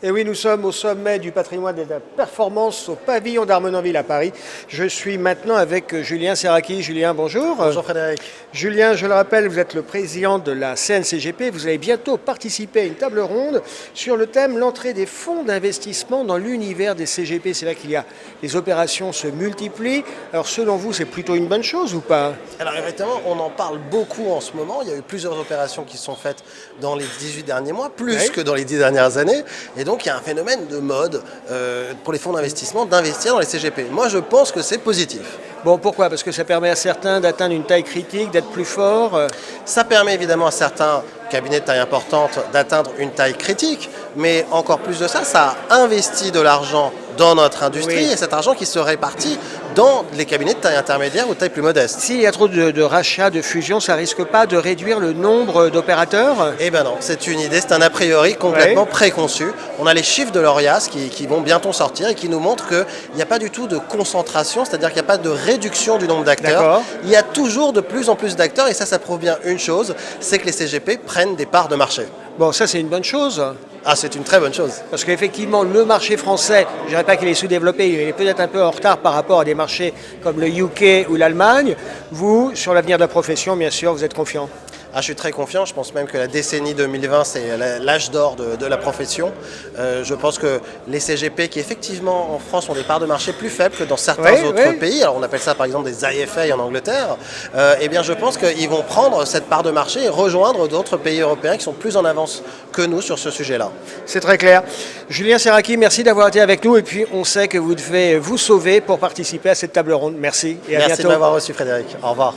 Et oui, nous sommes au sommet du patrimoine et de la performance au pavillon d'Armenonville à Paris. Je suis maintenant avec Julien Serraki. Julien, bonjour. Bonjour Frédéric. Julien, je le rappelle, vous êtes le président de la CNCGP. Vous allez bientôt participer à une table ronde sur le thème l'entrée des fonds d'investissement dans l'univers des CGP. C'est là qu'il y a les opérations se multiplient. Alors selon vous, c'est plutôt une bonne chose ou pas? Alors effectivement, on en parle beaucoup en ce moment. Il y a eu plusieurs opérations qui sont faites dans les 18 derniers mois, plus que dans les 10 dernières années. Et donc il y a un phénomène de mode pour les fonds d'investissement d'investir dans les CGP. Moi je pense que c'est positif. Bon, pourquoi? Parce que ça permet à certains d'atteindre une taille critique, d'être plus forts. Ça permet évidemment à certains cabinets de taille importante d'atteindre une taille critique, mais encore plus de ça, ça investit de l'argent dans notre industrie et cet argent qui se répartit dans les cabinets de taille intermédiaire ou de taille plus modeste. S'il y a trop de rachats, de fusions, ça risque pas de réduire le nombre d'opérateurs? Eh ben non, c'est une idée, c'est un a priori complètement préconçu. On a les chiffres de l'Orias qui vont bientôt sortir et qui nous montrent qu'il n'y a pas du tout de concentration, c'est-à-dire qu'il n'y a pas de réduction du nombre d'acteurs. Il y a toujours de plus en plus d'acteurs et ça prouve bien une chose, c'est que les CGP prennent des parts de marché. Bon, ça c'est une bonne chose. Ah, c'est une très bonne chose. Parce qu'effectivement, le marché français, je ne dirais pas qu'il est sous-développé, il est peut-être un peu en retard par rapport à des marchés comme le UK ou l'Allemagne. Vous, sur l'avenir de la profession, bien sûr, vous êtes confiant? Ah, je suis très confiant, je pense même que la décennie 2020 c'est l'âge d'or de la profession. Je pense que les CGP qui effectivement en France ont des parts de marché plus faibles que dans certains autres pays, alors on appelle ça par exemple des IFA en Angleterre, eh bien je pense qu'ils vont prendre cette part de marché et rejoindre d'autres pays européens qui sont plus en avance que nous sur ce sujet-là. C'est très clair. Julien Serraki, merci d'avoir été avec nous et puis on sait que vous devez vous sauver pour participer à cette table ronde. Merci et à bientôt. Merci de m'avoir reçu Frédéric, au revoir.